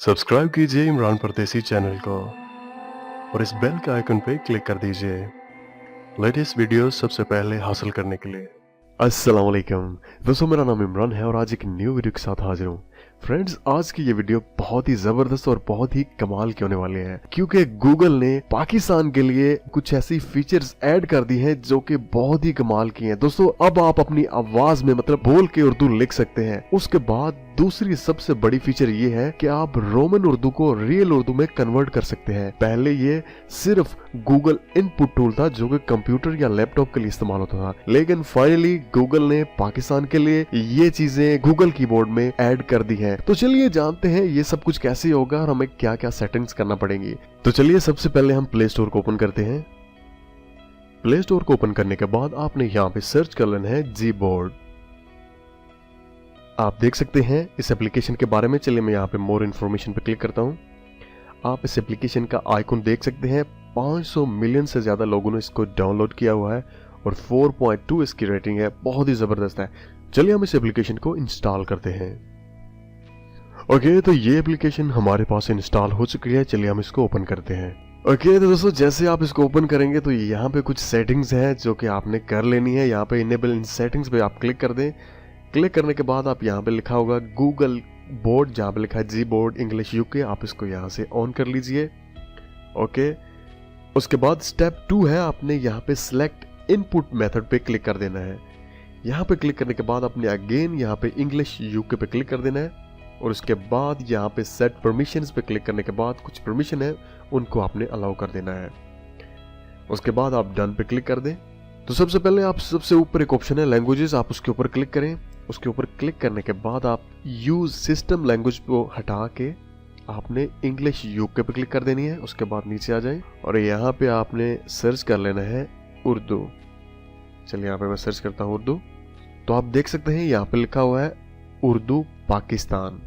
Subscribe कीजिए इमरान परदेसी channel को और इस बेल के आइकन पे क्लिक कर दीजिए लेटेस्ट वीडियोस सबसे पहले हासिल करने के लिए। अस्सलाम वालेकुम दोस्तों, मेरा नाम इमरान है और आज एक न्यू वीडियो के साथ हाजिर हूँ। फ्रेंड्स, आज की ये वीडियो बहुत ही जबरदस्त और बहुत ही कमाल की होने वाली है क्योंकि गूगल ने पाकिस्तान के लिए कुछ ऐसी फीचर्स ऐड कर दी हैं जो कि बहुत ही कमाल की हैं। दोस्तों, अब आप अपनी आवाज में मतलब बोल के उर्दू लिख सकते हैं। उसके बाद दूसरी सबसे बड़ी फीचर ये है कि आप रोमन उर्दू को रियल उर्दू में कन्वर्ट कर सकते हैं। पहले ये सिर्फ गूगल इनपुट टूल था जो कि कंप्यूटर या लैपटॉप के लिए इस्तेमाल होता था, लेकिन फाइनली गूगल ने पाकिस्तान के लिए ये चीजें गूगल कीबोर्ड में ऐड कर दी हैं। तो चलिए जानते हैं ये सब कुछ कैसे होगा और हमें क्या क्या सेटिंग्स करना पड़ेंगी। तो चलिए सबसे पहले हम प्ले स्टोर को ओपन करते हैं। प्ले स्टोर को ओपन करने के बाद आपने यहाँ पे सर्च कर लेना है जी बोर्ड। आप देख सकते हैं इस एप्लीकेशन के बारे में। चलिए मैं यहाँ पे मोर इन्फॉर्मेशन पे क्लिक करता हूँ। आप इस एप्लीकेशन का आइकन देख सकते हैं। 500 मिलियन से ज्यादा लोगों ने इसको डाउनलोड किया हुआ है और 4.2 इसकी रेटिंग है, बहुत ही जबरदस्त है। चलिए हम इस एप्लीकेशन को इंस्टॉल करते हैं। ओके, तो ये एप्लीकेशन हमारे पास इंस्टॉल हो चुकी है। चलिए हम इसको ओपन करते हैं। ओके, तो दोस्तों जैसे आप इसको ओपन करेंगे तो यहाँ पे कुछ सेटिंग्स हैं जो कि आपने कर लेनी है। यहाँ पे इनेबल इन सेटिंग्स पे आप क्लिक कर दें। क्लिक करने के बाद आप यहाँ पे लिखा होगा गूगल बोर्ड, जहाँ पे लिखा है जी बोर्ड इंग्लिश यूके, आप इसको यहाँ से ऑन कर लीजिए। ओके, उसके बाद स्टेप 2 है, आपने यहाँ पे सिलेक्ट इनपुट मेथड पे क्लिक कर देना है। यहाँ पे क्लिक करने के बाद आपने अगेन यहाँ पे इंग्लिश यूके पे क्लिक कर देना है और उसके बाद यहाँ पे सेट परमिशंस पे क्लिक करने के बाद कुछ परमिशन है उनको आपने अलाउ कर देना है। उसके बाद आप डन पे क्लिक कर दें। तो सबसे पहले आप सबसे ऊपर एक ऑप्शन है लैंग्वेजेस, आप उसके ऊपर क्लिक करें। उसके ऊपर क्लिक करने के बाद आप यूज सिस्टम लैंग्वेज को हटा के आपने इंग्लिश यूके पे क्लिक कर देनी है। उसके बाद नीचे आ जाएं और यहाँ पे आपने सर्च कर लेना है उर्दू। चलिए यहाँ पे मैं सर्च करता हूँ उर्दू। तो आप देख सकते हैं यहाँ पे लिखा हुआ है उर्दू पाकिस्तान।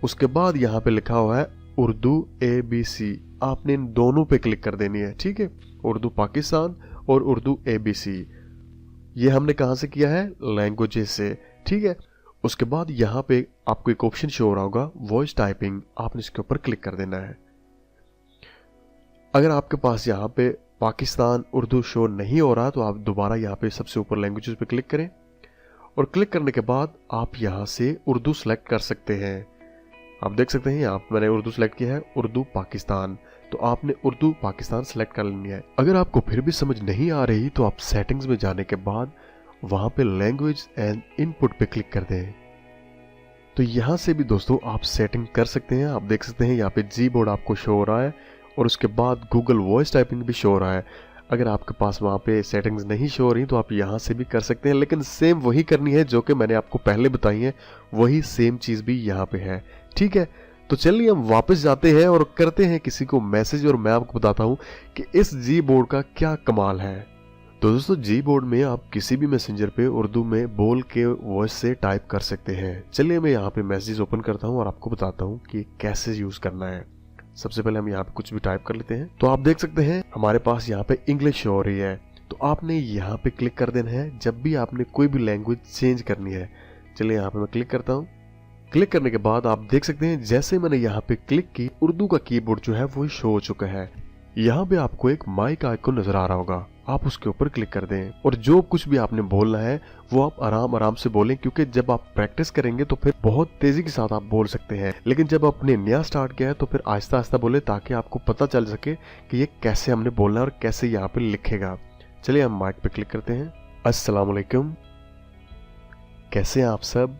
उसके बाद यहाँ पे लिखा हुआ है उर्दू ABC। आपने इन दोनों पे क्लिक कर देनी है, ठीक है। उर्दू पाकिस्तान और उर्दू ABC, ये हमने कहां से किया है? लैंग्वेजेस से, ठीक है। उसके बाद यहाँ पे आपको एक ऑप्शन शो हो रहा होगा वॉइस टाइपिंग, आपने इसके ऊपर क्लिक कर देना है। अगर आपके पास यहाँ पे पाकिस्तान उर्दू शो नहीं हो रहा तो आप दोबारा यहाँ पे सबसे ऊपर लैंग्वेजेस पे क्लिक करें और क्लिक करने के बाद आप यहाँ से उर्दू सेलेक्ट कर सकते हैं। आप देख सकते हैं यहाँ पे मैंने उर्दू सेलेक्ट किया है, उर्दू पाकिस्तान। तो आपने उर्दू पाकिस्तान सेलेक्ट कर लेनी है। अगर आपको फिर भी समझ नहीं आ रही तो आप सेटिंग्स में जाने के बाद वहां पे लैंग्वेज एंड इनपुट पे क्लिक कर दें। तो यहां से भी दोस्तों आप सेटिंग कर सकते हैं। आप देख सकते हैं यहाँ पे जी बोर्ड आपको शो हो रहा है और उसके बाद गूगल वॉइस टाइपिंग भी शो हो रहा है। अगर आपके पास वहां पे सेटिंग्स नहीं शो हो रही तो आप यहाँ से भी कर सकते हैं, लेकिन सेम वही करनी है जो कि मैंने आपको पहले बताई है, वही सेम चीज भी यहाँ पे है, ठीक है। तो चलिए हम वापस जाते हैं और करते हैं किसी को मैसेज और मैं आपको बताता हूं कि इस जी बोर्ड का क्या कमाल है। तो दोस्तों जी बोर्ड में आप किसी भी मैसेंजर पे उर्दू में बोल के वॉइस से टाइप कर सकते हैं। चलिए मैं यहाँ पे मैसेज ओपन करता हूँ और आपको बताता हूँ कि कैसे यूज करना है। सबसे पहले हम यहाँ पे कुछ भी टाइप कर लेते हैं। तो आप देख सकते हैं हमारे पास यहाँ पे इंग्लिश हो रही है। तो आपने यहाँ पे क्लिक कर देना है जब भी आपने कोई भी लैंग्वेज चेंज करनी है। चलिए यहाँ पे मैं क्लिक करता हूँ। क्लिक करने के बाद आप देख सकते हैं जैसे मैंने यहाँ पे क्लिक की उर्दू का कीबोर्ड जो है वो शो हो चुका है। यहाँ पे आपको एक माइक आइकन नजर आ रहा होगा, आप उसके ऊपर क्लिक कर दें और जो कुछ भी आपने बोलना है वो आप आराम आराम से बोलें, क्योंकि जब आप प्रैक्टिस करेंगे तो फिर बहुत तेजी के साथ आप बोल सकते हैं, लेकिन जब आपने नया स्टार्ट किया है तो फिर आहिस्ता आहिस्ता बोले ताकि आपको पता चल सके कि ये कैसे हमने बोलना है और कैसे यहाँ पे लिखेगा। चलिए हम माइक पे क्लिक करते हैं। अस्सलाम वालेकुम, कैसे हैं आप सब?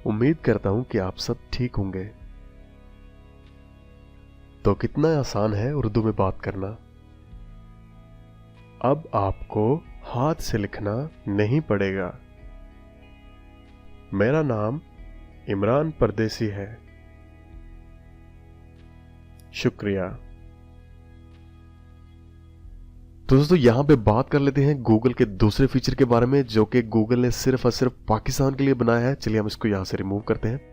उम्मीद करता हूं कि आप सब ठीक होंगे। तो कितना आसान है उर्दू में बात करना। अब आपको हाथ से लिखना नहीं पड़ेगा। मेरा नाम इमरान परदेसी है। शुक्रिया। तो दोस्तों यहाँ पे बात कर लेते हैं गूगल के दूसरे फीचर के बारे में जो कि गूगल ने सिर्फ और सिर्फ पाकिस्तान के लिए बनाया है। चलिए हम इसको यहाँ से रिमूव करते हैं।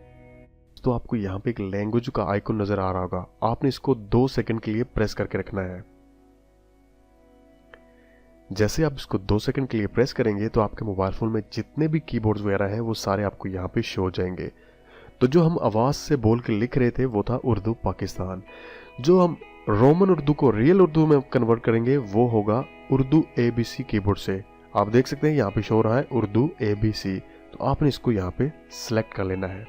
तो आपको यहाँ पे एक लैंग्वेज का आइकन नजर आ रहा होगा, आपने इसको 2 सेकंड के लिए प्रेस करके रखना है। जैसे आप इसको 2 सेकंड के लिए प्रेस करेंगे तो आपके मोबाइल फोन में जितने भी कीबोर्ड्स वगैरह हैं वो सारे आपको यहाँ पे शो हो जाएंगे। तो जो हम आवाज़ से बोल के लिख रहे थे वो था उर्दू पाकिस्तान। जो हम रोमन उर्दू को रियल उर्दू में कन्वर्ट करेंगे वो होगा उर्दू ABC कीबोर्ड से। आप देख सकते हैं यहाँ पे शो हो रहा है उर्दू ABC। तो आपने इसको यहाँ पे सिलेक्ट कर लेना है।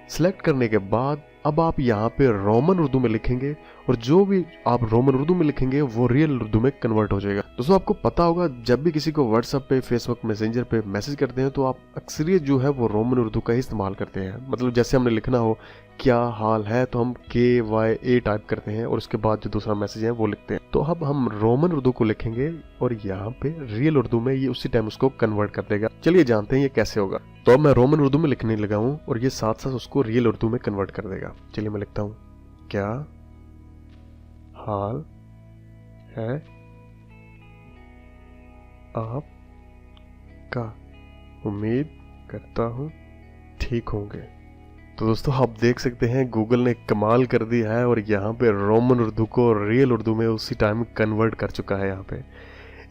सिलेक्ट करने के बाद अब आप यहाँ पे रोमन उर्दू में लिखेंगे और जो भी आप रोमन उर्दू में लिखेंगे वो रियल उर्दू में कन्वर्ट हो जाएगा। दोस्तों आपको पता होगा जब भी किसी को व्हाट्सएप पे, फेसबुक मैसेंजर पे मैसेज करते हैं तो आप अक्सरियत जो है वो रोमन उर्दू का ही इस्तेमाल करते हैं। मतलब जैसे हमने लिखना हो क्या हाल है तो हम KYA टाइप करते हैं और उसके बाद जो दूसरा मैसेज है वो लिखते हैं। तो अब हम रोमन उर्दू को लिखेंगे और यहाँ पे रियल उर्दू में ये उसी टाइम उसको कन्वर्ट कर देगा। चलिए जानते हैं ये कैसे होगा। तो अब मैं रोमन उर्दू में लिखने लगा हूँ और ये साथ साथ उसको रियल उर्दू में कन्वर्ट कर देगा। चलिए मैं लिखता हूँ क्या हाल है आपका, उम्मीद करता हूँ ठीक होंगे। तो दोस्तों आप देख सकते हैं गूगल ने कमाल कर दिया है और यहाँ पे रोमन उर्दू को रियल उर्दू में उसी टाइम कन्वर्ट कर चुका है यहाँ पे।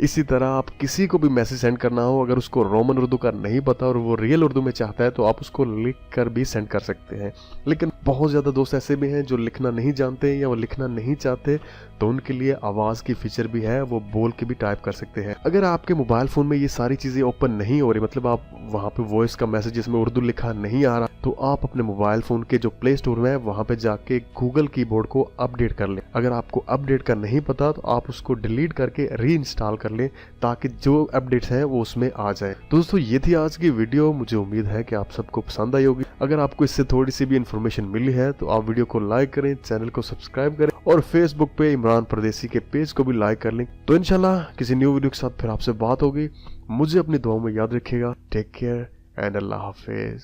इसी तरह आप किसी को भी मैसेज सेंड करना हो, अगर उसको रोमन उर्दू का नहीं पता और वो रियल उर्दू में चाहता है तो आप उसको लिख कर भी सेंड कर सकते हैं। लेकिन बहुत ज़्यादा दोस्त ऐसे भी हैं जो लिखना नहीं जानते या वो लिखना नहीं चाहते, तो उनके लिए आवाज़ की फीचर भी है, वो बोल के भी टाइप कर सकते हैं। अगर आपके मोबाइल फ़ोन में ये सारी चीज़ें ओपन नहीं हो रही, मतलब आप वहाँ पे वॉइस का मैसेज जिसमें उर्दू लिखा नहीं आ रहा, तो आप अपने मोबाइल फ़ोन के जो प्ले स्टोर में है वहाँ पे जाके गूगल कीबोर्ड को अपडेट कर लें। अगर आपको अपडेट का नहीं पता तो आप उसको डिलीट करके री इंस्टॉल कर लें ताकि जो अपडेट्स हैं वो उसमें आ जाए। तो दोस्तों ये थी आज की वीडियो। मुझे उम्मीद है कि आप सबको पसंद आई होगी। अगर आपको इससे थोड़ी सी भी इन्फॉर्मेशन मिली है तो आप वीडियो को लाइक करें, चैनल को सब्सक्राइब करें और फेसबुक पे इमरान परदेसी के पेज को भी लाइक कर लें। तो इंशाल्लाह किसी न्यू वीडियो के साथ फिर आपसे बात होगी। मुझे अपनी दुआओं में याद रखिएगा। टेक केयर एंड अल्लाह हाफिज।